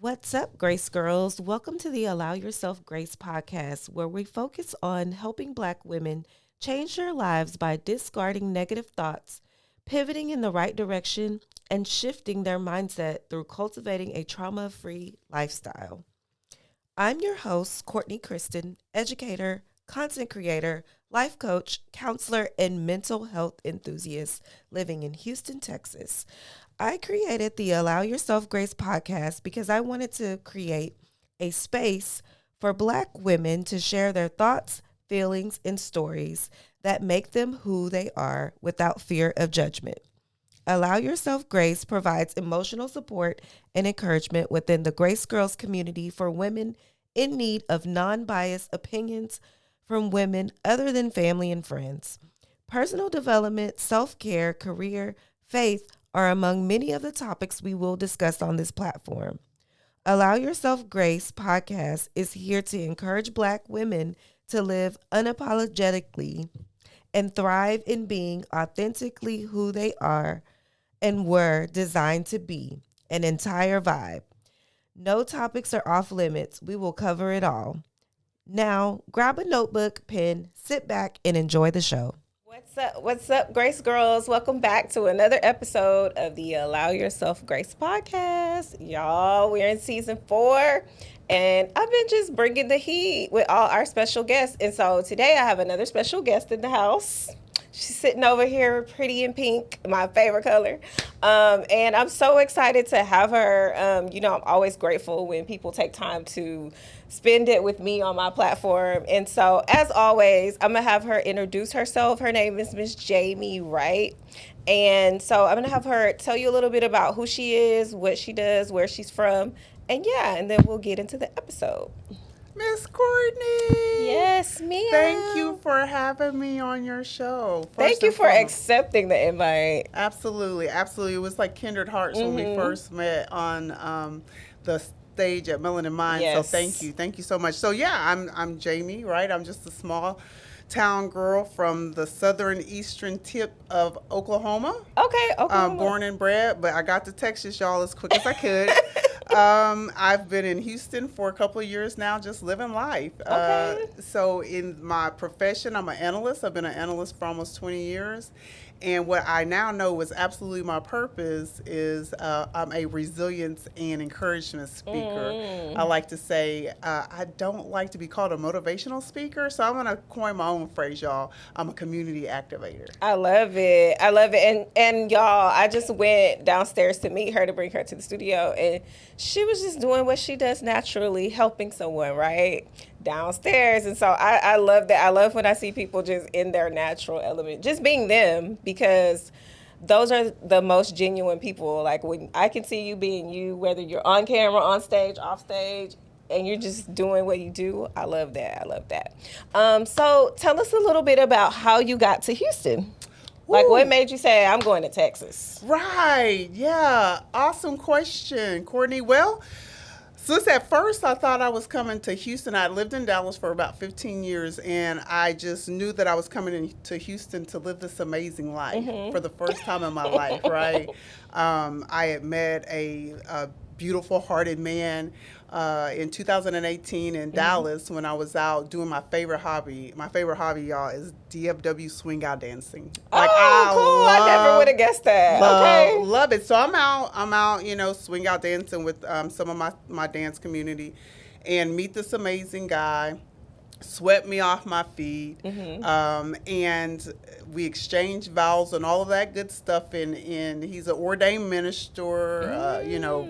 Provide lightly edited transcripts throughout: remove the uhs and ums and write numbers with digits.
What's up, Grace Girls? Welcome to the Allow Yourself Grace podcast, where we focus on helping Black women change their lives by discarding negative thoughts, pivoting in the right direction, and shifting their mindset through cultivating a trauma free lifestyle. I'm your host, Courtney Kristen, educator, content creator, life coach, counselor, and mental health enthusiast living in Houston, Texas. I created the Allow Yourself Grace podcast because I wanted to create a space for Black women to share their thoughts, feelings, and stories that make them who they are without fear of judgment. Allow Yourself Grace provides emotional support and encouragement within the Grace Girls community for women in need of non biased opinions from women other than family and friends. Personal development, self care, career, faith are among many of the topics we will discuss on this platform. Allow Yourself Grace podcast is here to encourage Black women to live unapologetically and thrive in being authentically who they are and were designed to be, an entire vibe. No topics are off limits. We will cover it all. Now, grab a notebook, pen, sit back, and enjoy the show. What's up? What's up, Grace Girls? Welcome back to another episode of the Allow Yourself Grace podcast. Y'all, we're in season 4, and I've been just bringing the heat with all our special guests. And so today I have another special guest in the house. She's sitting over here, pretty in pink, my favorite color. And I'm so excited to have her. I'm always grateful when people take time to spend it with me on my platform. And so, as always, I'm going to have her introduce herself. Her name is Miss Jamie Wright. And so I'm going to have her tell you a little bit about who she is, what she does, where she's from. And then we'll get into the episode. Miss Courtney. Yes, ma'am. Thank you for having me on your show. Thank you for accepting the invite. Absolutely. It was like kindred hearts when we first met on the stage at Melanin Mind. Yes. So thank you so much. So yeah, I'm Jamie, right? I'm just a small town girl from the southern eastern tip of Oklahoma. Okay, Oklahoma. Born and bred, but I got to Texas, y'all, as quick as I could. I've been in Houston for a couple of years now, just living life. Okay. So in my profession, I'm an analyst. I've been an analyst for almost 20 years. And what I now know is absolutely my purpose is I'm a resilience and encouragement speaker. I like to say I don't like to be called a motivational speaker, so I'm going to coin my own phrase, y'all. I'm a community activator. I love it. And y'all, I just went downstairs to meet her to bring her to the studio, and she was just doing what she does naturally, helping someone, right? Downstairs. And so I love that. I love when I see people just in their natural element, just being them, because those are the most genuine people. Like when I can see you being you, whether you're on camera, on stage, off stage, and you're just doing what you do. I love that. So tell us a little bit about how you got to Houston. Like, what made you say, I'm going to Texas? Right. Yeah. Awesome question, Courtney. Well, since at first I thought I was coming to Houston, I lived in Dallas for about 15 years, and I just knew that I was coming into Houston to live this amazing life for the first time in my life, right? I had met a beautiful hearted man in 2018 in Dallas when I was out doing my favorite hobby. My favorite hobby, y'all, is DFW swing out dancing. Like, cool. I never would have guessed that. Okay. Love it. So I'm out, swing out dancing with some of my dance community and meet this amazing guy. Swept me off my feet, and we exchanged vows and all of that good stuff. And he's an ordained minister,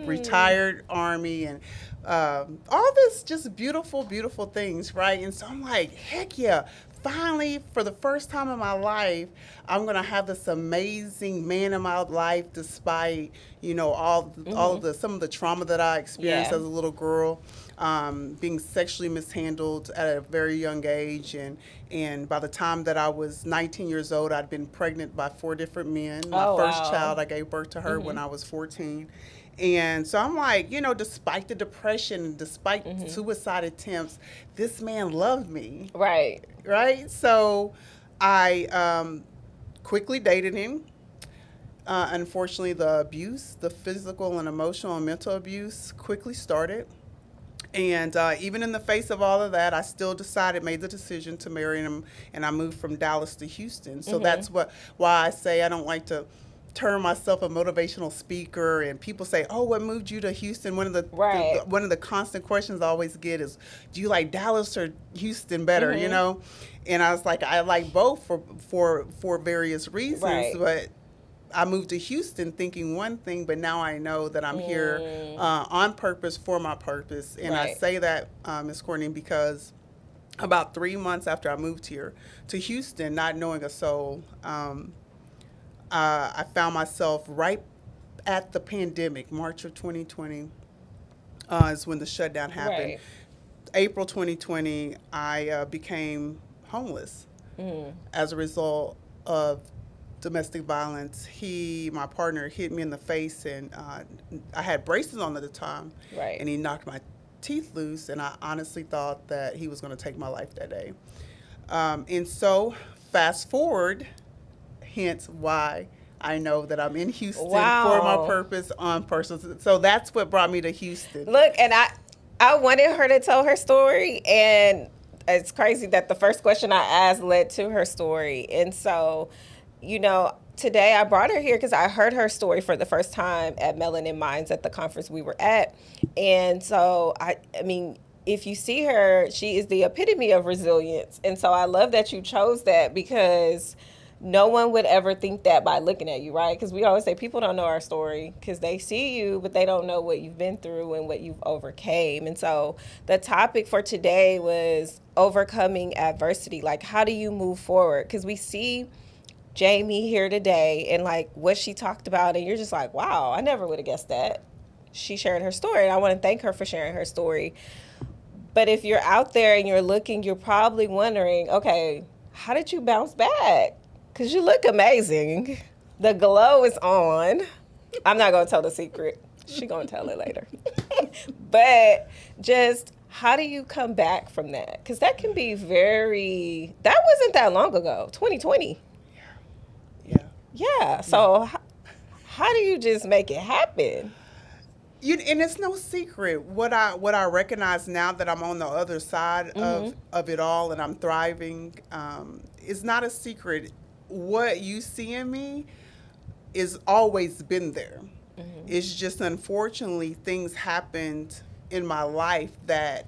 retired Army, and all this just beautiful, beautiful things, right? And so I'm like, heck yeah. Finally, for the first time in my life, I'm gonna have this amazing man in my life, despite all of some of the trauma that I experienced as a little girl, being sexually mishandled at a very young age, and by the time that I was 19 years old, I'd been pregnant by 4 different men. My first child, I gave birth to her when I was 14. And so I'm like, despite the depression, despite suicide attempts, this man loved me. Right? So I quickly dated him. unfortunately, the abuse, the physical and emotional and mental abuse, quickly started. And even in the face of all of that, I still made the decision to marry him, and I moved from Dallas to Houston. So that's why I say I don't like to term myself a motivational speaker. And people say, "Oh, what moved you to Houston?" Right. One of the constant questions I always get is, "Do you like Dallas or Houston better?" You know, and I was like, I like both for various reasons, Right. but I moved to Houston thinking one thing, but now I know that I'm here on purpose for my purpose. And I Right. say that, Ms. Courtney, because about 3 months after I moved here to Houston, not knowing a soul, I found myself right at the pandemic. March of 2020 is when the shutdown happened. Right. April 2020, I became homeless as a result of domestic violence. My partner, hit me in the face, and I had braces on at the time. Right. And he knocked my teeth loose, and I honestly thought that he was going to take my life that day. And so, fast forward, hence why I know that I'm in Houston for my purpose on purpose. So that's what brought me to Houston. Look, and I wanted her to tell her story, and it's crazy that the first question I asked led to her story. And so, today I brought her here because I heard her story for the first time at Melanin Minds at the conference we were at. And so, I mean, if you see her, she is the epitome of resilience. And so I love that you chose that, because no one would ever think that by looking at you, right? Because we always say people don't know our story because they see you, but they don't know what you've been through and what you've overcame. And so the topic for today was overcoming adversity. Like, how do you move forward? Because we see Jamie here today and like what she talked about, and you're just like, wow, I never would have guessed that. She shared her story, and I want to thank her for sharing her story. But if you're out there and you're looking, you're probably wondering, okay, how did you bounce back? Because you look amazing. The glow is on. I'm not going to tell the secret. She's going to tell it later. But just, how do you come back from that? Because that can be that wasn't that long ago, 2020. Yeah. So how do you just make it happen? And it's no secret. What I recognize now that I'm on the other side of it all and I'm thriving, is not a secret. What you see in me is always been there. It's just, unfortunately, things happened in my life that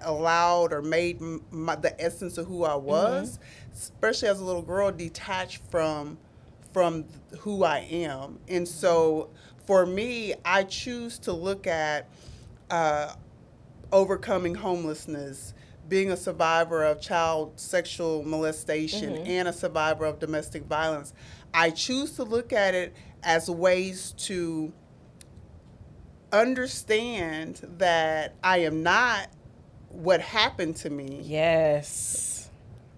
allowed or made the essence of who I was, especially as a little girl, detached from who I am. And so for me, I choose to look at overcoming homelessness, being a survivor of child sexual molestation, and a survivor of domestic violence. I choose to look at it as ways to understand that I am not what happened to me. Yes.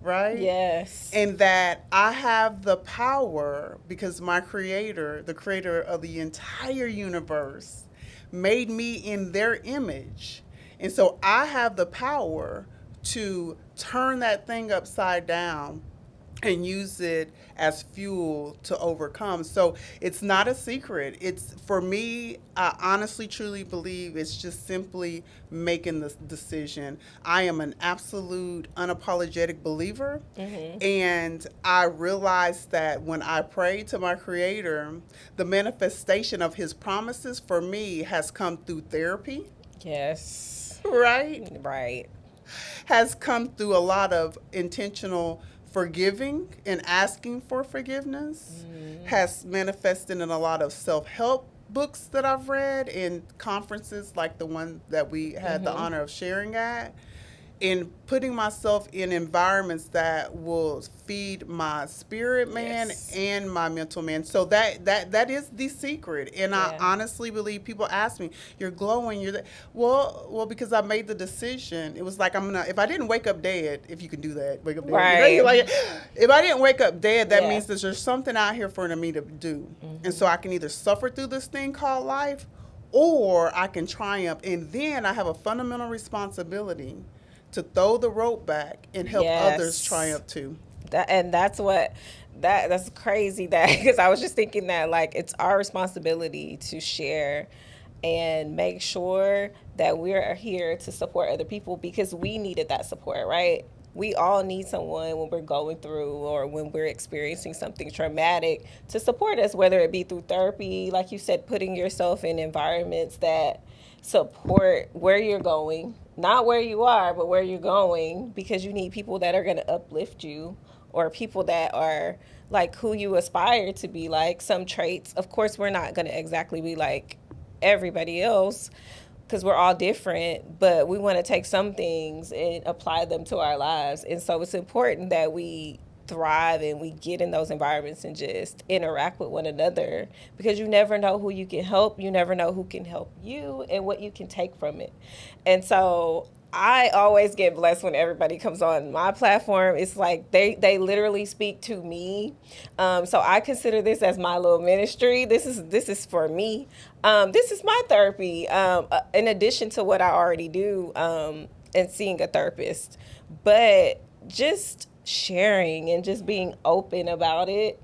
Right? Yes. And that I have the power, because my creator, the creator of the entire universe, made me in their image. And so I have the power to turn that thing upside down and use it as fuel to overcome. So it's not a secret. It's, for me, I honestly, truly believe it's just simply making the decision. I am an absolute unapologetic believer. And I realized that when I prayed to my creator, the manifestation of his promises for me has come through therapy. Yes. Right? Right. Has come through a lot of intentional forgiving and asking for forgiveness, has manifested in a lot of self-help books that I've read and conferences like the one that we had the honor of sharing at, in putting myself in environments that will feed my spirit man and my mental man. So that is the secret. And I honestly believe, people ask me, "You're glowing, well, because I made the decision." It was like, if I didn't wake up dead, if you can do that, wake up dead. Right. Like, if I didn't wake up dead, that means that there's something out here for me to do. And so I can either suffer through this thing called life, or I can triumph. And then I have a fundamental responsibility to throw the rope back and help others triumph too. And that's what That's crazy that because I was just thinking that like it's our responsibility to share and make sure that we're here to support other people because we needed that support, right? We all need someone when we're going through or when we're experiencing something traumatic to support us, whether it be through therapy, like you said, putting yourself in environments that support where you're going, not where you are, but where you're going, because you need people that are going to uplift you or people that are like who you aspire to be like. Some traits, of course, we're not going to exactly be like everybody else because we're all different, but we want to take some things and apply them to our lives. And so it's important that we thrive and we get in those environments and just interact with one another because you never know who you can help. You never know who can help you and what you can take from it. And so I always get blessed when everybody comes on my platform. It's like they literally speak to me. So I consider this as my little ministry. This is for me. This is my therapy. In addition to what I already do and seeing a therapist, but just sharing and just being open about it.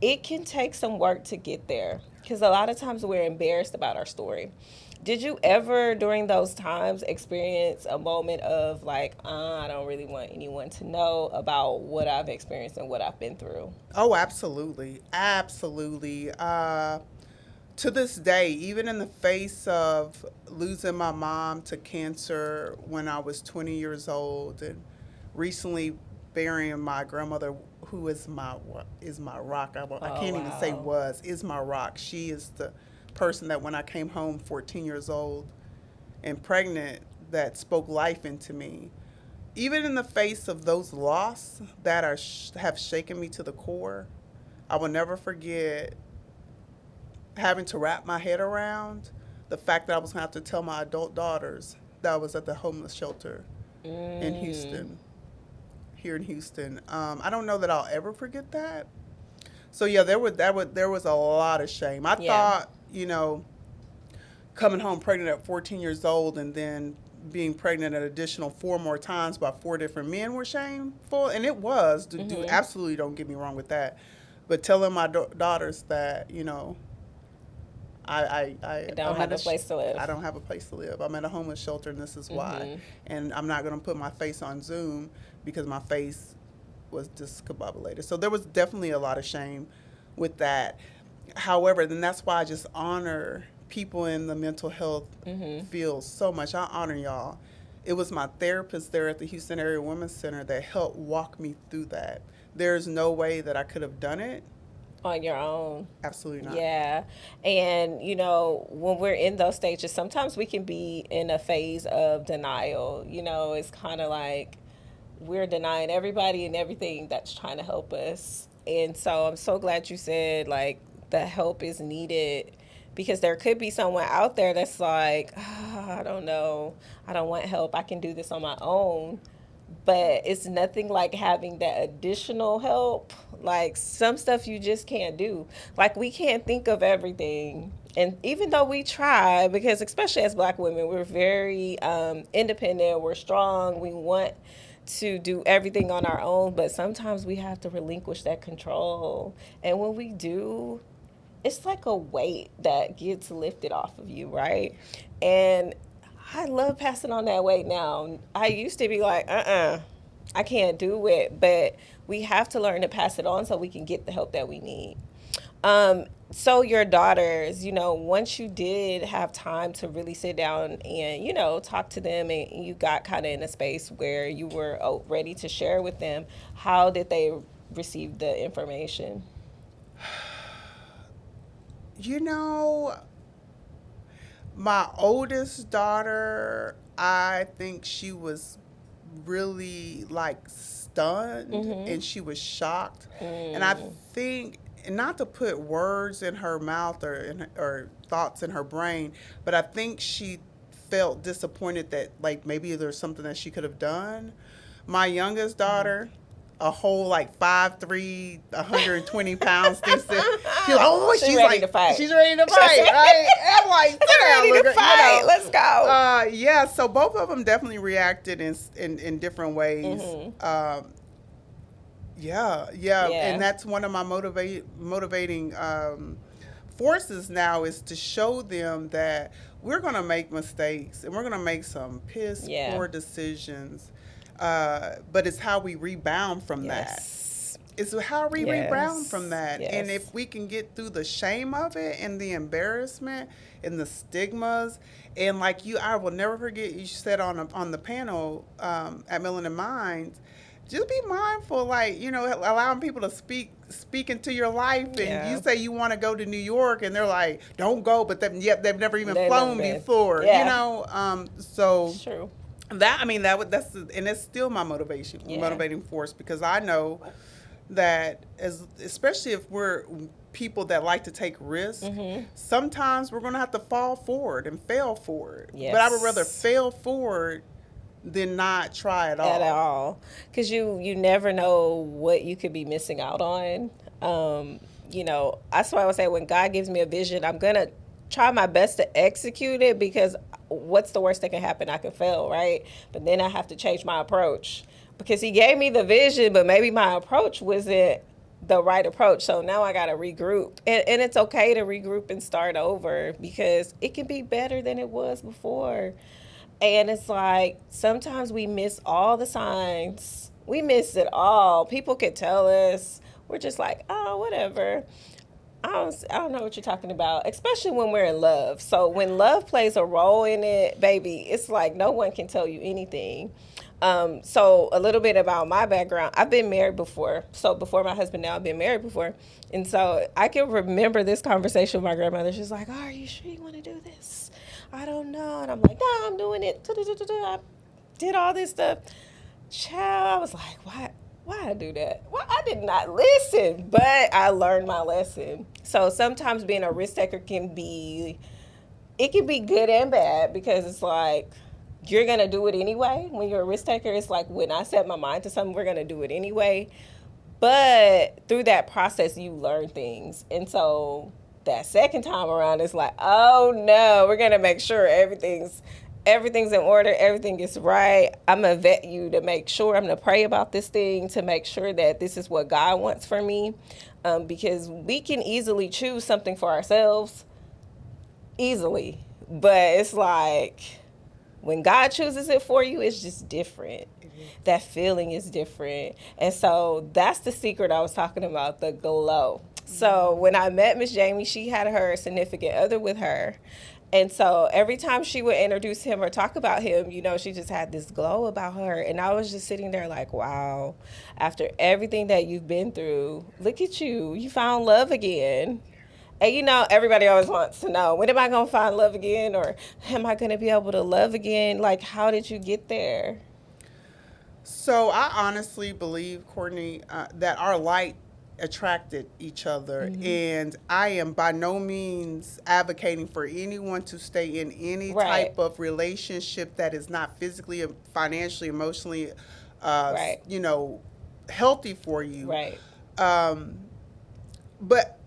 It can take some work to get there because a lot of times we're embarrassed about our story. Did you ever, during those times, experience a moment of like, I don't really want anyone to know about what I've experienced and what I've been through? Oh, absolutely. Absolutely. To this day, even in the face of losing my mom to cancer when I was 20 years old and recently burying my grandmother, who is my rock. I can't even say is my rock. She is the person that when I came home 14 years old and pregnant that spoke life into me. Even in the face of those losses that have shaken me to the core, I will never forget having to wrap my head around the fact that I was going to have to tell my adult daughters that I was at the homeless shelter in Houston, here in Houston. I don't know that I'll ever forget that. So yeah, there was a lot of shame. I thought, coming home pregnant at 14 years old and then being pregnant an additional 4 more times by 4 different men were shameful, and it was. Absolutely, don't get me wrong with that. But telling my daughters that, I don't have a place to live. I don't have a place to live. I'm at a homeless shelter, and this is why. And I'm not going to put my face on Zoom because my face was discombobulated. So there was definitely a lot of shame with that. However, then that's why I just honor people in the mental health field so much. I honor y'all. It was my therapist there at the Houston Area Women's Center that helped walk me through that. There's no way that I could have done it on your own. Absolutely not. Yeah. And, when we're in those stages, sometimes we can be in a phase of denial. It's kind of like we're denying everybody and everything that's trying to help us. And so I'm so glad you said, like, the help is needed because there could be someone out there that's like, I don't know. I don't want help. I can do this on my own. But it's nothing like having that additional help. Like some stuff you just can't do. Like we can't think of everything. And even though we try, because especially as Black women, we're very independent, we're strong, we want to do everything on our own, but sometimes we have to relinquish that control. And when we do, it's like a weight that gets lifted off of you, right? And I love passing on that weight now. I used to be like, I can't do it, but we have to learn to pass it on so we can get the help that we need. So your daughters, once you did have time to really sit down and, talk to them and you got kind of in a space where you were ready to share with them, how did they receive the information? My oldest daughter, I think she was really stunned and she was shocked. And I think, not to put words in her mouth or thoughts in her brain, but I think she felt disappointed that maybe there's something that she could have done. My youngest daughter, a whole 5'3", 120 pounds. She's ready to fight. She's ready to fight, right? I'm like, ready to fight. Let's go. Yeah. So both of them definitely reacted in different ways. Yeah, Yeah. and that's one of my motivating forces now is to show them that we're going to make mistakes and we're going to make some piss Yeah. poor decisions, but it's how we rebound from that. Yes. It's how we rebound from Yes. that, and Yes. if we can get through the shame of it and the embarrassment and the stigmas, and like you, I will never forget you said on the panel at Melanin Minds, just be mindful, like, allowing people to speak into your life, and Yeah. you say you want to go to New York, and they're like, "Don't go," but yet they've never even They've flown never been. before, Yeah. So It's true. that I mean and it's still my motivating force, because I know that especially if we're people that like to take risks, sometimes we're going to have to fall forward and fail forward. Yes. But I would rather fail forward than not try at all. At all, because you never know what you could be missing out on. That's why I would say when God gives me a vision, I'm gonna try my best to execute it, because what's the worst that can happen? I can fail, right? But then I have to change my approach, because He gave me the vision, but maybe my approach wasn't the right approach. So now I got to regroup, and it's okay to regroup and start over, because it can be better than it was before. And it's like sometimes we miss all the signs. We miss it all. People could tell us. We're just like, oh, whatever. I don't know what you're talking about, especially when we're in love. So when love plays a role in it, baby, it's like no one can tell you anything. So a little bit about my background. I've been married before. So before my husband, now I've been married before. And so I can remember this conversation with my grandmother. She's like, oh, are you sure you want to do this? I don't know. And I'm like, no, I'm doing it. I did all this stuff. Child, I was like, why I do that? Well, I did not listen, but I learned my lesson. So sometimes being a risk taker can be good and bad, because it's like you're going to do it anyway. When you're a risk taker, it's like when I set my mind to something, we're going to do it anyway. But through that process, you learn things. And so that second time around, it's like, oh no, we're gonna make sure everything's in order, everything is right. I'm gonna vet you to make sure. I'm gonna pray about this thing to make sure that this is what God wants for me, because we can easily choose something for ourselves, easily, but it's like when God chooses it for you, it's just different. That feeling is different. And so that's the secret I was talking about, the glow. So when I met Miss Jamie, she had her significant other with her. And so every time she would introduce him or talk about him, she just had this glow about her. And I was just sitting there like, wow, after everything that you've been through, look at you. You found love again. And everybody always wants to know, when am I going to find love again? Or am I going to be able to love again? Like, how did you get there? So I honestly believe, Courtney, that our light attracted each other, and I am by no means advocating for anyone to stay in any type of relationship that is not physically, financially, emotionally, healthy for you. Right. But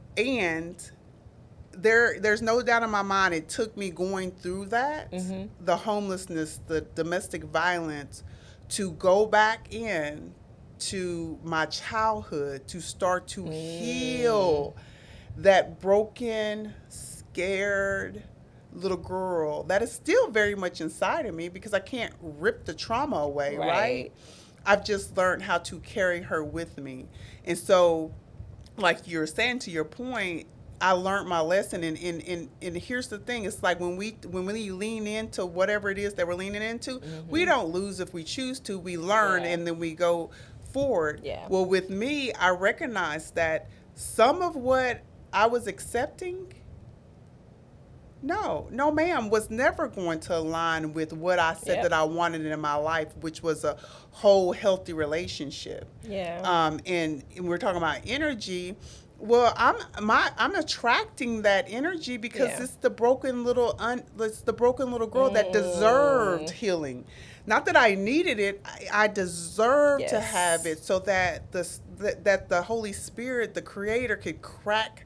there's no doubt in my mind, it took me going through that, the homelessness, the domestic violence, to go back in to my childhood, to start to heal that broken, scared little girl that is still very much inside of me, because I can't rip the trauma away, right? I've just learned how to carry her with me. And so, like you're saying, to your point, I learned my lesson, and here's the thing: it's like when we lean into whatever it is that we're leaning into, we don't lose if we choose to. We learn, and then we go forward. Yeah. Well, with me, I recognized that some of what I was accepting, no, ma'am, was never going to align with what I said that I wanted in my life, which was a whole, healthy relationship. Yeah. And we're talking about energy. Well, I'm attracting that energy because it's the broken little girl that deserved healing. Not that I needed it, I deserved to have it, so that that the Holy Spirit, the Creator, could crack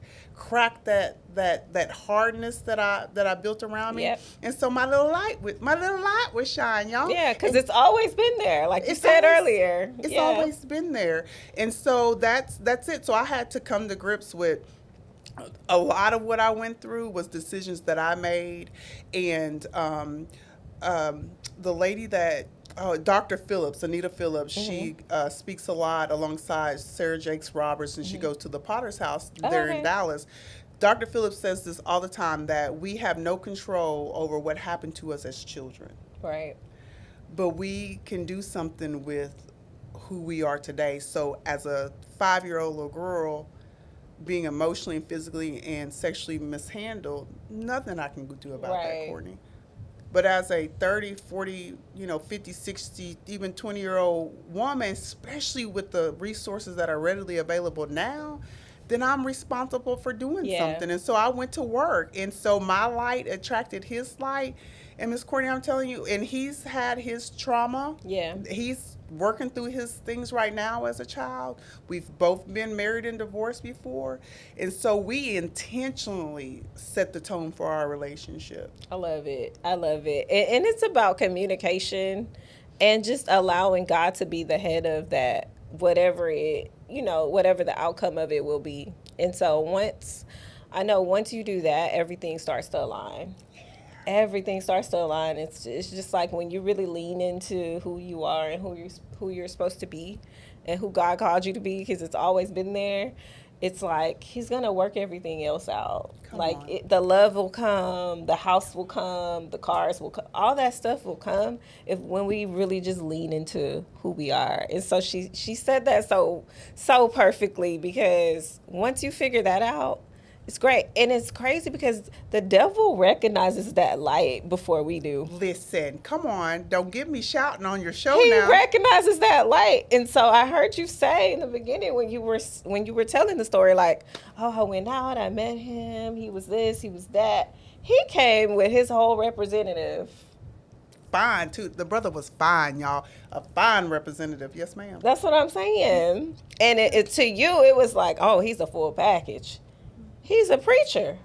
that hardness that I built around me. Yep. And so my little light would shine, y'all. Yeah, because And it's always been there, like you it's said always- earlier. It's Yeah. always been there. And so that's it. So I had to come to grips with a lot of what I went through was decisions that I made. And the lady that Dr. Phillips, Anita Phillips, she speaks a lot alongside Sarah Jakes Roberts, and she goes to the Potter's House there in Dallas. Dr. Phillips says this all the time, that we have no control over what happened to us as children. Right. But we can do something with who we are today. So as a 5-year-old little girl being emotionally and physically and sexually mishandled, nothing I can do about that, Courtney. But as a 30, 40, 50, 60, even 20-year-old woman, especially with the resources that are readily available now, then I'm responsible for doing something. And so I went to work. And so my light attracted his light. And Miss Courtney, I'm telling you, and he's had his trauma. Yeah. He's working through his things right now as a child. We've both been married and divorced before. And so we intentionally set the tone for our relationship. I love it. I love it. And it's about communication and just allowing God to be the head of that, whatever the outcome of it will be. And so once you do that, everything starts to align. Everything starts to align. It's just like when you really lean into who you are and who you're supposed to be and who God called you to be, because it's always been there. It's like he's going to work everything else out. The love will come, the house will come, the cars will come, all that stuff will come when we really just lean into who we are. And so she said that so perfectly, because once you figure that out, it's great. And it's crazy because the devil recognizes that light before we do. Listen, come on. Don't get me shouting on your show He now. recognizes that light. And so I heard you say in the beginning when you were telling the story, like, oh, I went out, I met him, he was this, he was that. He came with his whole representative. Fine, too. The brother was fine, y'all. A fine representative. Yes, ma'am. That's what I'm saying. And to you, it was like, oh, he's a full package. He's a preacher.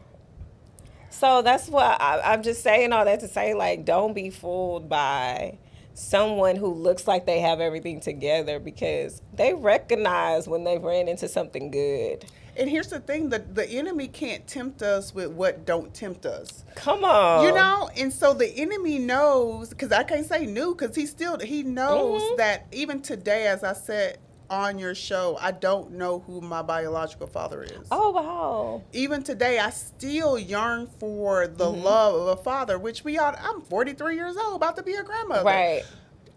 So that's why I'm just saying all that to say, like, don't be fooled by someone who looks like they have everything together, because they recognize when they've ran into something good. And here's the thing, the enemy can't tempt us with what don't tempt us. Come on. And so the enemy knows, because I can't say knew, because he knows that even today, as I said on your show, I don't know who my biological father is. Oh, wow. Even today, I still yearn for the love of a father, which I'm 43 years old, about to be a grandmother. Right.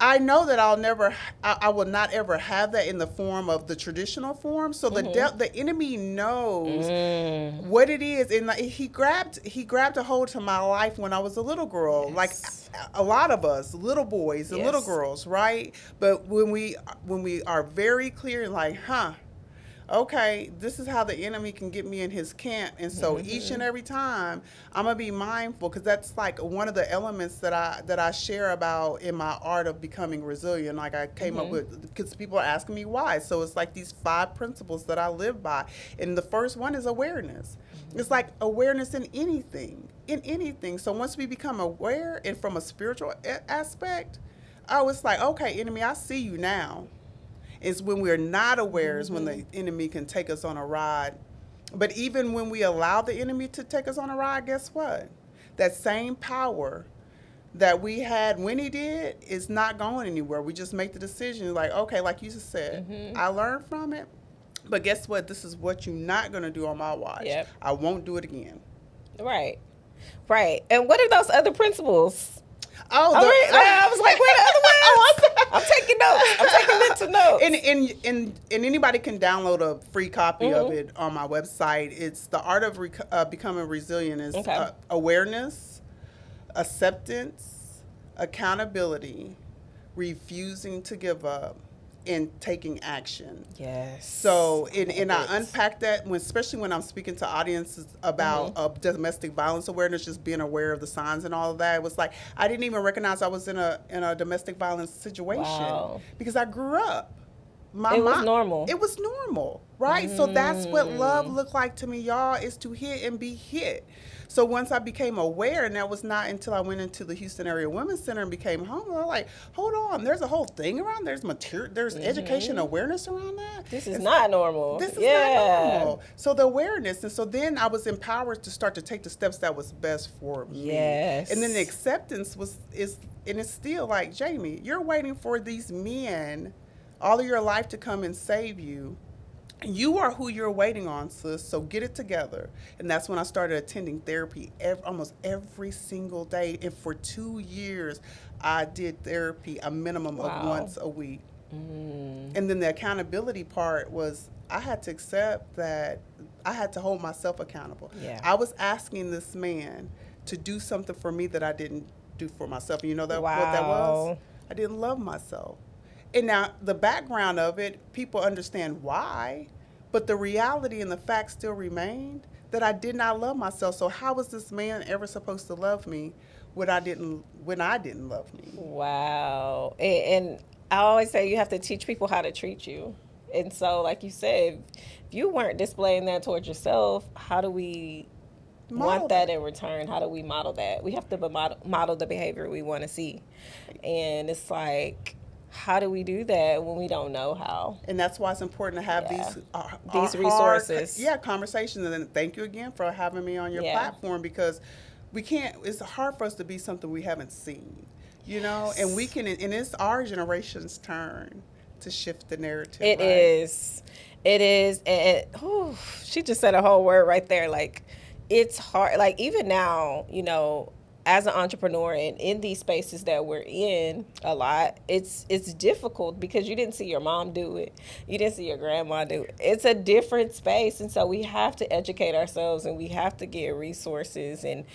I know that I will not ever have that in the form of the traditional form. So the enemy knows what it is, and he grabbed a hold to my life when I was a little girl, like a lot of us, little boys and little girls, right? But when we are very clear, like, okay, this is how the enemy can get me in his camp. And so each and every time, I'm going to be mindful, because that's like one of the elements that I share about in my art of becoming resilient. Like I came up with, because people are asking me why. So it's like these 5 principles that I live by. And the first one is awareness. It's like awareness in anything. So once we become aware, and from a spiritual aspect, it's like, okay, enemy, I see you now. It's when we're not aware is when the enemy can take us on a ride. But even when we allow the enemy to take us on a ride, guess what? That same power that we had when he did is not going anywhere. We just make the decision, like, okay, like you just said, I learned from it. But guess what? This is what you're not going to do on my watch. Yep. I won't do it again. Right. And what are those other principles? I was like, where the other ones? I'm taking notes. I'm taking mental notes. And anybody can download a free copy of it on my website. It's the art of becoming resilient. Is awareness, acceptance, accountability, refusing to give up, and taking action. Yes. So, and I unpack that especially when I'm speaking to audiences about domestic violence awareness, just being aware of the signs and all of that. It was like I didn't even recognize I was in a domestic violence situation because I grew up my It was mom, normal. it was normal, right? So that's what love looked like to me, y'all, is to hit and be hit. So once I became aware, and that was not until I went into the Houston Area Women's Center and became homeless, I was like, hold on, there's a whole thing around, there's material, there's education awareness around that. This is not normal. This is not normal. So the awareness, and so then I was empowered to start to take the steps that was best for me. Yes. And then the acceptance and it's still like, Jamie, you're waiting for these men all of your life to come and save you. You are who you're waiting on, sis, so get it together. And that's when I started attending therapy almost every single day. And for 2 years, I did therapy a minimum of once a week. And then the accountability part was I had to accept that I had to hold myself accountable. Yeah. I was asking this man to do something for me that I didn't do for myself. And you know what that was? I didn't love myself. And now the background of it, people understand why, but the reality and the fact still remained that I did not love myself. So how was this man ever supposed to love me when I didn't love me? Wow. And I always say you have to teach people how to treat you. And so, like you said, if you weren't displaying that towards yourself, how do we want that in return? How do we model that? We have to model the behavior we want to see. And it's like, how do we do that when we don't know how? And that's why it's important to have these resources. Conversations. And then thank you again for having me on your platform, because it's hard for us to be something we haven't seen, you know, and we can, and it's our generation's turn to shift the narrative. It is. And she just said a whole word right there. Like, it's hard. Like, even now, you know, as an entrepreneur and in these spaces that we're in a lot, it's difficult because you didn't see your mom do it. You didn't see your grandma do it. It's a different space. And so we have to educate ourselves and we have to get resources. And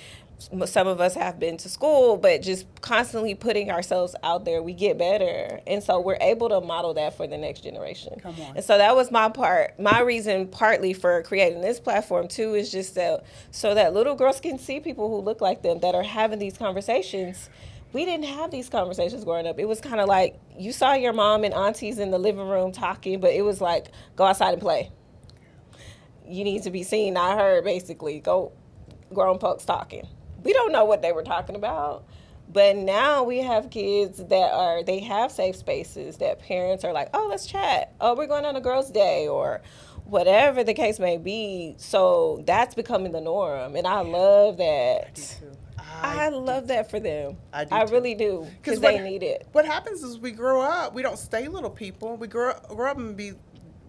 some of us have been to school, but just constantly putting ourselves out there, we get better. And so we're able to model that for the next generation. Come on. And so that was my reason partly for creating this platform too, is just so that little girls can see people who look like them that are having these conversations. We didn't have these conversations growing up. It was kind of like you saw your mom and aunties in the living room talking, but it was like, go outside and play. You need to be seen, not heard, basically. Go grown folks talking. We don't know what they were talking about. But now we have kids they have safe spaces that parents are like, oh, let's chat. Oh, we're going on a girls' day or whatever the case may be. So that's becoming the norm. And I love that. I do too. I love that for them. I really do. Because they need it. What happens is we grow up, we don't stay little people. We grow up and be,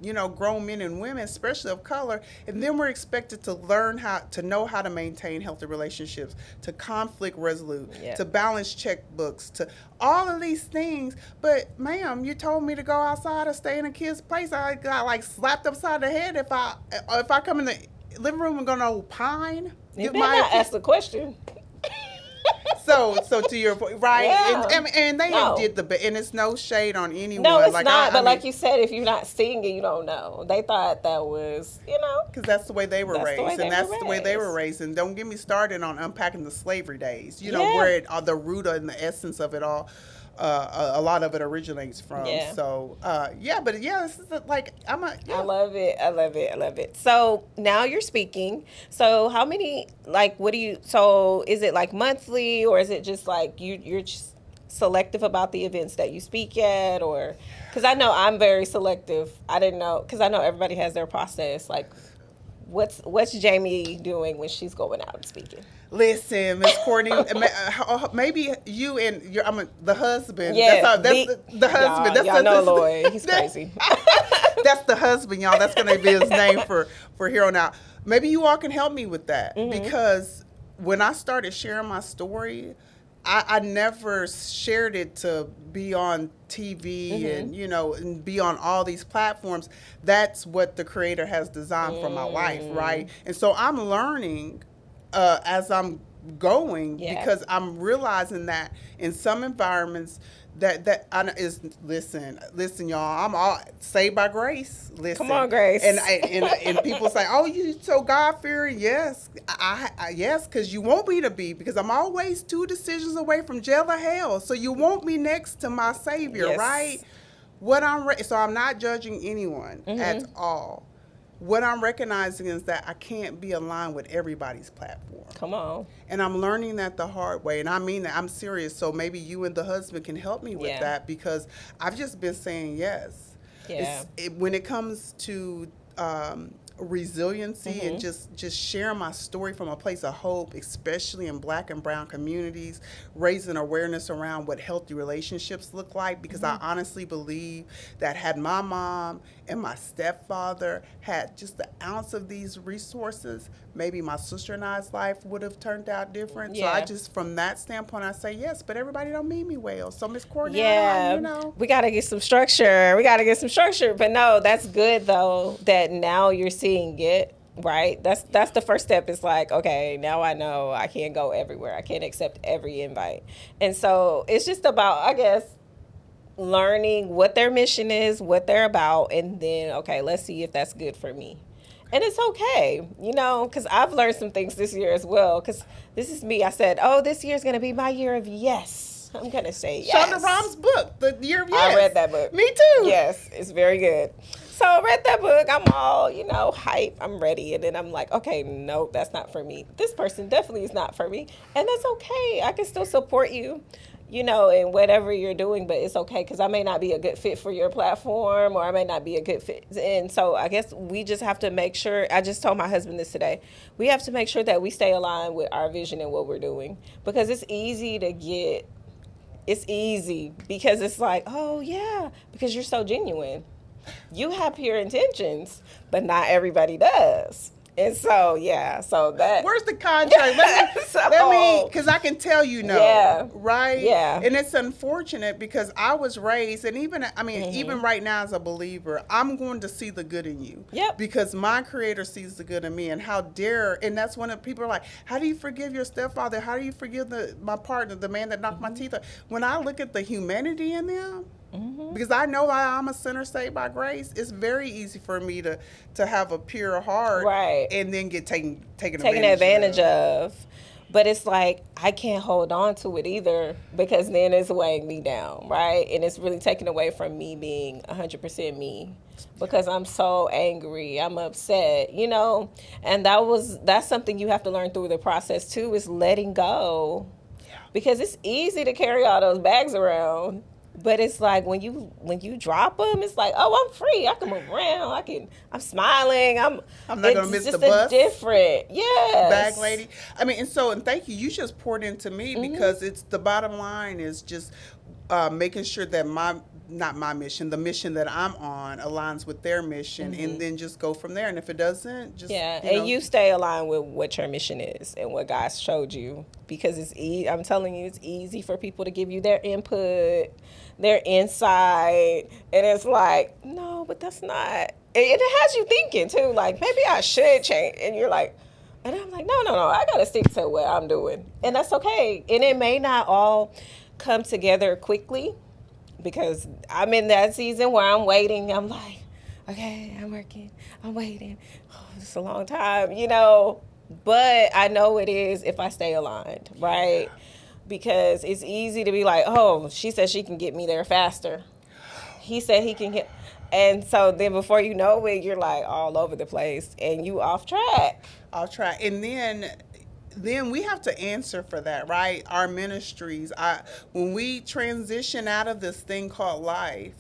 you know, grown men and women, especially of color, and then we're expected to learn how to maintain healthy relationships, to conflict resolute, to balance checkbooks, to all of these things. But ma'am, you told me to go outside or stay in a kid's place. I got like slapped upside the head if I come in the living room and gonna opine. You better not ask the question. So to your point, right? Yeah. And they did and it's no shade on anyone. No, it's not. But like you said, if you're not seeing it, you don't know. They thought that was, you know, because that's the way they were raised, and that's the way they were raised. And don't get me started on unpacking the slavery days. You know where the root and the essence of it all. A lot of it originates from. Yeah. So, this is like, I love it. I love it. So now you're speaking. So how many, like, so is it like monthly, or is it just like you're just selective about the events that you speak at, or, because I know I'm very selective. I didn't know, because I know everybody has their process. Like, what's Jamie doing when she's going out and speaking? Listen, Miss Courtney, maybe you and the husband. Yeah, that's the husband. Y'all know Lloyd. He's crazy. That's the husband, y'all. That's going to be his name for here on out. Maybe you all can help me with that, because when I started sharing my story, I never shared it to be on TV and, you know, and be on all these platforms. That's what the Creator has designed for my life, right? And so I'm learning as I'm going, because I'm realizing that in some environments listen, y'all, I'm all saved by grace. Listen, come on, Grace. And people say, oh, you so God-fearing. Yes, yes, because you want me to be, because I'm always 2 decisions away from jail or hell. So you want me next to my Savior, right? So I'm not judging anyone at all. What I'm recognizing is that I can't be aligned with everybody's platform. Come on. And I'm learning that the hard way. And I mean that, I'm serious. So maybe you and the husband can help me with that, because I've just been saying yes. Yeah. When it comes to resiliency and just sharing my story from a place of hope, especially in Black and brown communities, raising awareness around what healthy relationships look like, because I honestly believe that had my mom and my stepfather had just the ounce of these resources, maybe my sister and I's life would have turned out different. So I just, from that standpoint, I say yes, but everybody don't mean me well. So Miss Courtney, you know, we got to get some structure. But no, that's good though, that now you're seeing it. Right. That's the first step. It's like, okay, now I know I can't go everywhere. I can't accept every invite. And so it's just about, I guess, learning what their mission is, what they're about, and then, okay, let's see if that's good for me. And it's okay, you know, because I've learned some things this year as well, because this is me. I said, oh, this year's going to be my year of yes. I'm going to say yes. Shonda Rhimes' book, The Year of Yes. I read that book. Me too. Yes, it's very good. So I read that book. I'm all, you know, hype. I'm ready. And then I'm like, okay, no, that's not for me. This person definitely is not for me. And that's okay. I can still support you, you know, in whatever you're doing, but it's okay, because I may not be a good fit for your platform, or I may not be a good fit. And so I guess we just have to make sure, I just told my husband this today, we have to make sure that we stay aligned with our vision and what we're doing, because it's easy because it's like, oh yeah, because you're so genuine. You have pure intentions, but not everybody does. And so, yeah, so that. Where's the contract? Let me, because I can tell you no. Yeah. Right? Yeah. And it's unfortunate, because I was raised, and even right now as a believer, I'm going to see the good in you. Yep. Because my Creator sees the good in me. And how dare, and that's when people are like, how do you forgive your stepfather? How do you forgive my partner, the man that knocked my teeth out? When I look at the humanity in them, because I know I'm a sinner saved by grace, it's very easy for me to have a pure heart, right, and then get taken advantage of. But it's like, I can't hold on to it either, because then it's weighing me down, right? And it's really taking away from me being 100% me, because I'm so angry, I'm upset, you know? And that's something you have to learn through the process too, is letting go. Yeah. Because it's easy to carry all those bags around. But it's like when you drop them, it's like, oh, I'm free. I can move around. I'm smiling. I'm not gonna miss the bus. It's different, yes. Bag lady. I mean, and thank you. You just poured into me, because it's the bottom line is just making sure that not my mission, the mission that I'm on aligns with their mission, and then just go from there. And if it doesn't, just you stay aligned with what your mission is and what God showed you, because it's I'm telling you, it's easy for people to give you their input, their insight, and it's like, no, but that's not. And it has you thinking too, like, maybe I should change, and you're like, and I'm like, no, I gotta stick to what I'm doing, and that's okay. And it may not all come together quickly, because I'm in that season where I'm waiting. I'm like, okay, I'm working, I'm waiting. Oh, it's a long time, you know. But I know it is if I stay aligned, right? Because it's easy to be like, oh, she said she can get me there faster. He said he can get. And so then before you know it, you're like all over the place and you off track. And then we have to answer for that, right? Our ministries, when we transition out of this thing called life,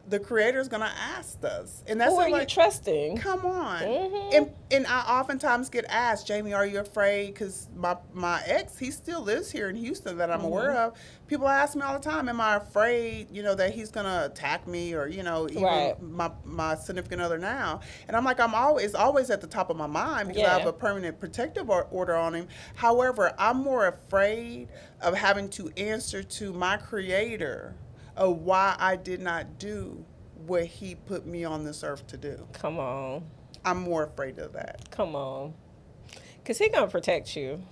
the Creator's going to ask us. And that's who are you trusting? Come on. And I oftentimes get asked, Jamie, are you afraid? Because my ex, he still lives here in Houston that I'm aware of. People ask me all the time, am I afraid, that he's going to attack me, or, even my significant other now. And I'm like, it's always at the top of my mind, because I have a permanent protective order on him. However, I'm more afraid of having to answer to my Creator of why I did not do what he put me on this earth to do. Come on. I'm more afraid of that. Come on. Because he's going to protect you.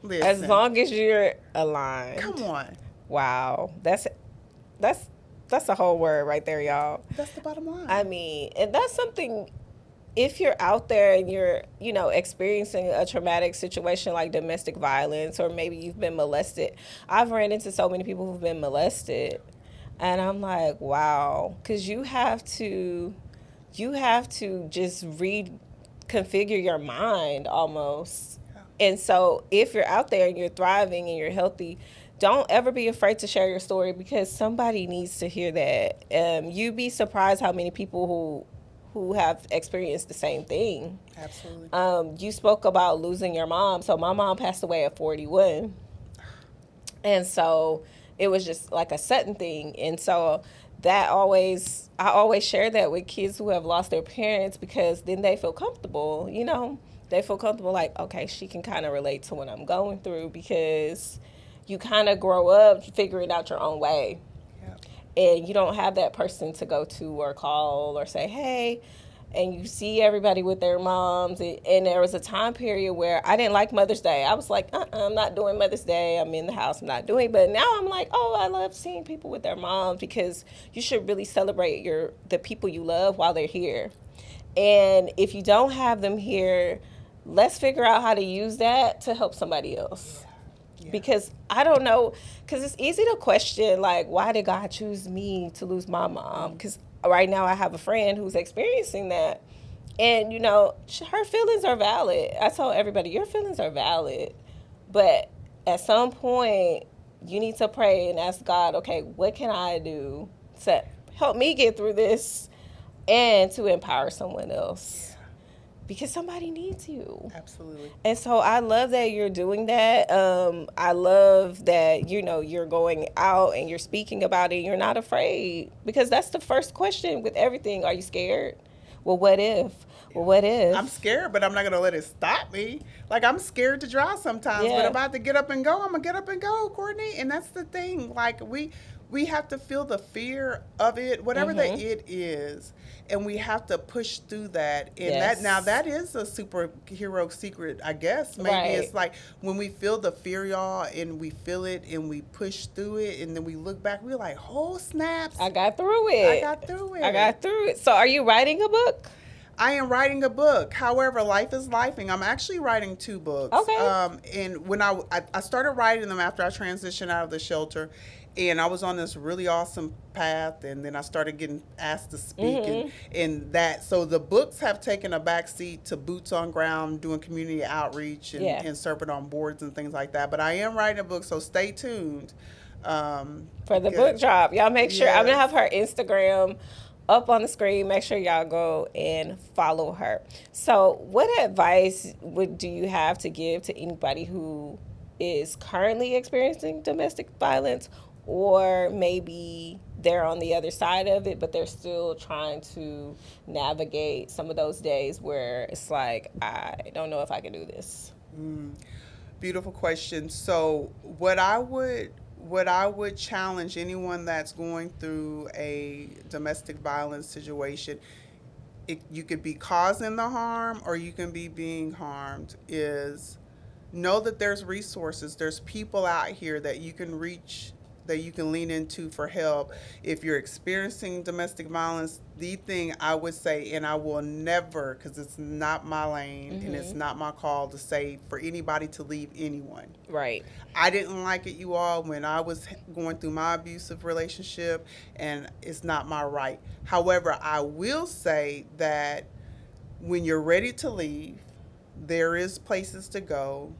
Listen. As long as you're aligned. Come on. Wow. That's a whole word right there, y'all. That's the bottom line. I mean, and that's something, if you're out there and you're, experiencing a traumatic situation like domestic violence, or maybe you've been molested. I've ran into so many people who've been molested. And I'm like, wow, because you have to just reconfigure your mind almost. Yeah. And so if you're out there and you're thriving and you're healthy, don't ever be afraid to share your story because somebody needs to hear that. You'd be surprised how many people who have experienced the same thing. Absolutely. You spoke about losing your mom. So my mom passed away at 41. And so it was just like a sudden thing. And so I always share that with kids who have lost their parents because then they feel comfortable, they feel comfortable like, okay, she can kind of relate to what I'm going through because you kind of grow up figuring out your own way. Yeah. And you don't have that person to go to or call or say, hey, and you see everybody with their moms. And there was a time period where I didn't like Mother's Day. I was like, I'm not doing Mother's Day. I'm in the house, I'm not doing it. But now I'm like, oh, I love seeing people with their moms because you should really celebrate the people you love while they're here. And if you don't have them here, let's figure out how to use that to help somebody else. Yeah. Because I don't know, because it's easy to question, like, why did God choose me to lose my mom? Because right now I have a friend who's experiencing that. And, her feelings are valid. I told everybody, your feelings are valid. But at some point, you need to pray and ask God, okay, what can I do to help me get through this and to empower someone else? Because somebody needs you. Absolutely. And so I love that you're doing that. I love that, you're going out and you're speaking about it. You're not afraid because that's the first question with everything. Are you scared? Well, what if? Well, what if? I'm scared, but I'm not going to let it stop me. Like, I'm scared to drive sometimes, but Yeah. if I have to get up and go, I'm going to get up and go, Courtney. And that's the thing. Like, we have to feel the fear of it, whatever the it is, and we have to push through that. And that is a superhero secret, I guess. Maybe Right. It's like when we feel the fear, y'all, and we feel it and we push through it, and then we look back, we're like, oh, snaps. I got through it. I got through it. So are you writing a book? I am writing a book. However, life is lifing. I'm actually writing 2 books. Okay. And when I started writing them after I transitioned out of the shelter, and I was on this really awesome path, and then I started getting asked to speak, and that. So the books have taken a backseat to boots on ground, doing community outreach and serving on boards and things like that. But I am writing a book, so stay tuned. For the book drop. Y'all make sure. I'm going to have her Instagram up on the screen. Make sure y'all go and follow her. So what advice do you have to give to anybody who is currently experiencing domestic violence, or maybe they're on the other side of it, but they're still trying to navigate some of those days where it's like, I don't know if I can do this? Beautiful question. So what I would challenge anyone that's going through a domestic violence situation, you could be causing the harm or you can be being harmed, is know that there's resources, there's people out here that you can reach, that you can lean into for help. If you're experiencing domestic violence, the thing I would say, and I will never, because it's not my lane and it's not my call to say for anybody to leave anyone. Right. I didn't like it, you all, when I was going through my abusive relationship, and it's not my right. However, I will say that when you're ready to leave, there is places to go,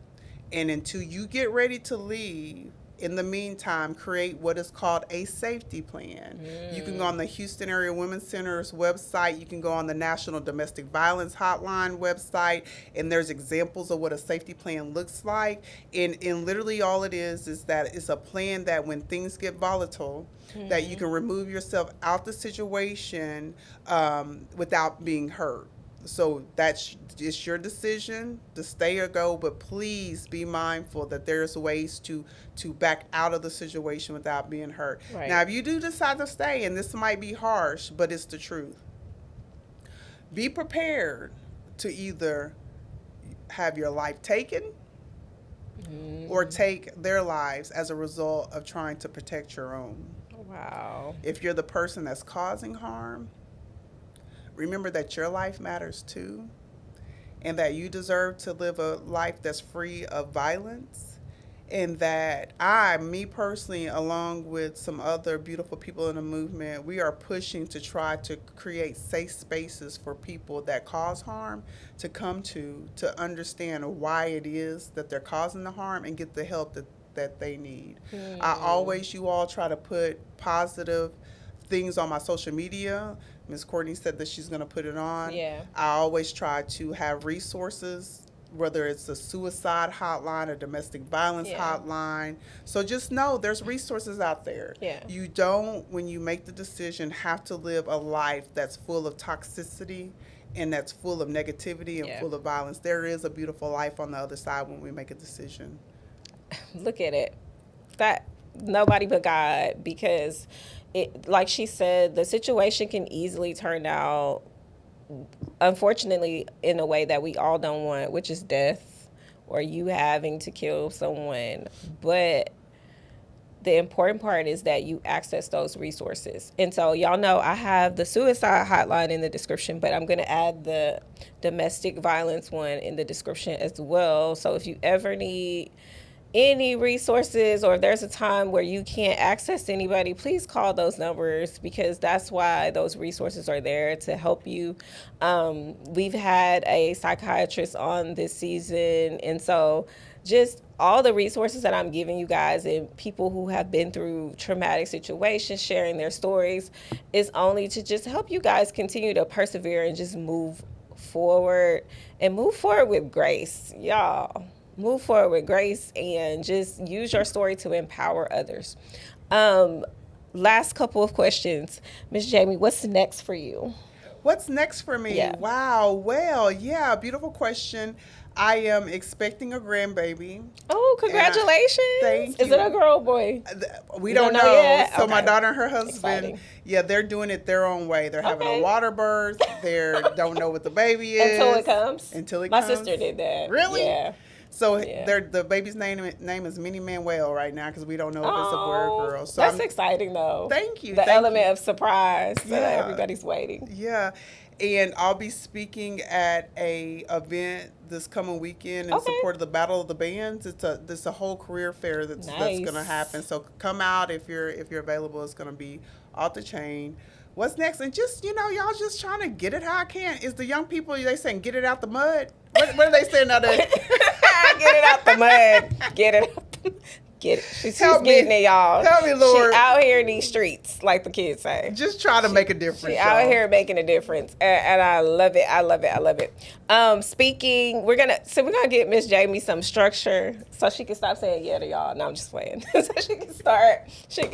and until you get ready to leave, in the meantime, create what is called a safety plan. You can go on the Houston Area Women's Center's website. You can go on the National Domestic Violence Hotline website, and there's examples of what a safety plan looks like. And literally all it is that it's a plan that when things get volatile, that you can remove yourself out the situation without being hurt. So it's your decision to stay or go, but please be mindful that there's ways to back out of the situation without being hurt. Right. Now, if you do decide to stay, and this might be harsh, but it's the truth, be prepared to either have your life taken or take their lives as a result of trying to protect your own. Wow. If you're the person that's causing harm, remember that your life matters too, and that you deserve to live a life that's free of violence. And that me personally, along with some other beautiful people in the movement, we are pushing to try to create safe spaces for people that cause harm to come to understand why it is that they're causing the harm and get the help that they need. You all try to put positive things on my social media. Ms. Courtney said that she's going to put it on. Yeah. I always try to have resources, whether it's a suicide hotline, a domestic violence hotline. So just know there's resources out there. Yeah. You don't, when you make the decision, have to live a life that's full of toxicity and that's full of negativity and full of violence. There is a beautiful life on the other side when we make a decision. Look at it. That nobody but God, because it, like she said, the situation can easily turn out, unfortunately, in a way that we all don't want, which is death or you having to kill someone. But the important part is that you access those resources. And so y'all know I have the suicide hotline in the description, but I'm going to add the domestic violence one in the description as well. So if you ever need any resources or if there's a time where you can't access anybody, please call those numbers, because that's why those resources are there to help you. We've had a psychiatrist on this season, and so just all the resources that I'm giving you guys and people who have been through traumatic situations sharing their stories is only to just help you guys continue to persevere and just move forward with grace, y'all. Move forward with grace and just use your story to empower others. Last couple of questions. Ms. Jamie, what's next for you? What's next for me? Yeah. Wow. Well, yeah, beautiful question. I am expecting a grandbaby. Oh, congratulations. Thank you. Is it a girl or boy? We don't know yet. So okay. My daughter and her husband, Exciting. They're doing it their own way. They're having a water birth. They don't know what the baby is. Until it comes? My sister did that. Really? Yeah. So the baby's name is Minnie Manuel right now because we don't know if it's a boy or girl. So that's exciting though. Thank you. The element of surprise so that everybody's waiting. Yeah. And I'll be speaking at a event this coming weekend in support of the Battle of the Bands. It's a whole career fair that's going to happen. So come out if you're available. It's going to be off the chain. What's next? And just, y'all just trying to get it how I can. Is the young people, they saying get it out the mud? What are they saying now? Get it out the mud. Get it out the Get it. She's getting it, y'all. Help me, Lord. She's out here in these streets, like the kids say. Just try to make a difference. She's out here making a difference, and I love it. I love it. I love it. Speaking, we're gonna get Miss Jamie some structure so she can stop saying yeah to y'all. No, I'm just playing. So she can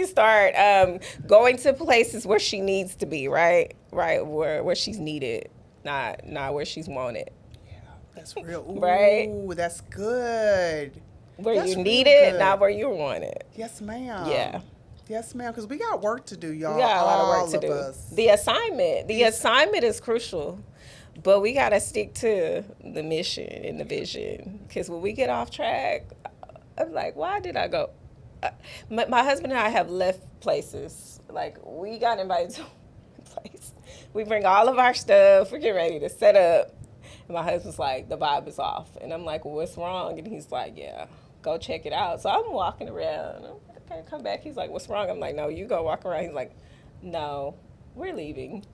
start going to places where she needs to be. Right, where she's needed, not where she's wanted. Yeah, that's real. Ooh, right. That's good. Where you need it, not where you want it. Yes, ma'am. Yeah. Yes, ma'am, because we got work to do, y'all. We got a lot of work to do. Us. The assignment is crucial, but we got to stick to the mission and the vision, because when we get off track, I'm like, why did I go? My husband and I have left places. Like, we got invited to a place. We bring all of our stuff. We're getting ready to set up. And my husband's like, the vibe is off. And I'm like, well, what's wrong? And he's like, yeah, go check it out. So I'm walking around. I'm like, okay, come back. He's like, what's wrong? I'm like, no, you go walk around. He's like, no, we're leaving.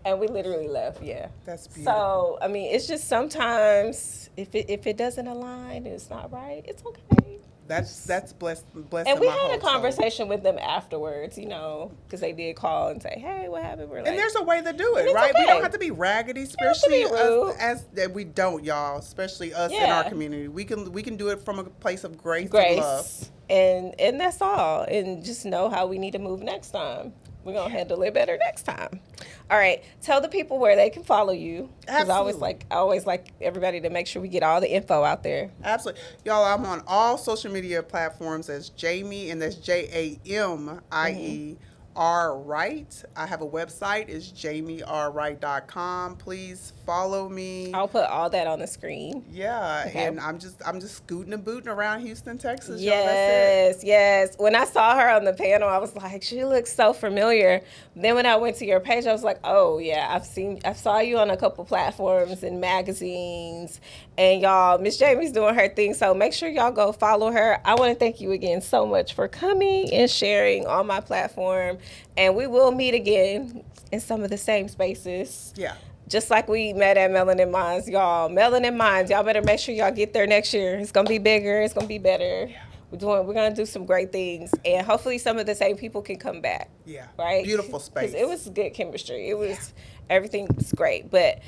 And we literally left, yeah. That's beautiful. So, I mean, it's just sometimes if it doesn't align and it's not right, it's okay. That's blessed. And we had a conversation with them afterwards, because they did call and say, "Hey, what happened?" We're like, and there's a way to do it, right? Okay. We don't have to be raggedy, especially us, we don't, y'all. Especially us in our community. We can do it from a place of grace and love. And that's all. And just know how we need to move next time. We're gonna handle it better next time. All right. Tell the people where they can follow you. Because I always like everybody to make sure we get all the info out there. Absolutely. Y'all, I'm on all social media platforms as Jamie, and that's JAMIE Wright. I have a website. It's JamieRWright.com. Please follow me. I'll put all that on the screen. Yeah, okay. And I'm just scooting and booting around Houston, Texas. Yes, yes. When I saw her on the panel, I was like, she looks so familiar. Then when I went to your page, I was like, oh yeah, I saw you on a couple platforms and magazines, And y'all, Miss Jamie's doing her thing, so make sure y'all go follow her. I want to thank you again so much for coming and sharing on my platform. And we will meet again in some of the same spaces. Yeah. Just like we met at Melanin Minds, y'all. Melanin Minds, y'all better make sure y'all get there next year. It's gonna be bigger. It's gonna be better. Yeah. We're gonna do some great things, and hopefully some of the same people can come back. Yeah. Right. Beautiful space. It was good chemistry. It was everything was great. But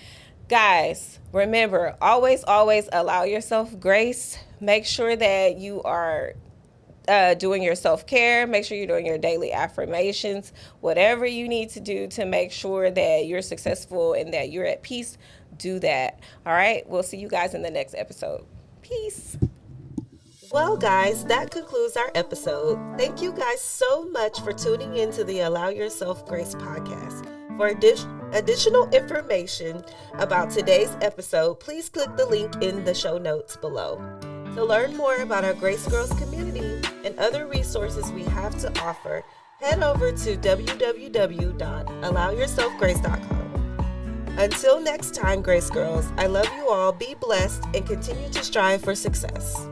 guys, remember, always allow yourself grace. Make sure that you are doing your self-care. Make sure you're doing your daily affirmations, whatever you need to do to make sure that you're successful and that you're at peace. Do that. All right. We'll see you guys in the next episode. Peace. Well, guys, that concludes our episode. Thank you guys so much for tuning in to the Allow Yourself Grace podcast. For additional information about today's episode, please click the link in the show notes below. To learn more about our Grace Girls community and other resources we have to offer, head over to www.allowyourselfgrace.com. Until next time, Grace Girls, I love you all, be blessed, and continue to strive for success.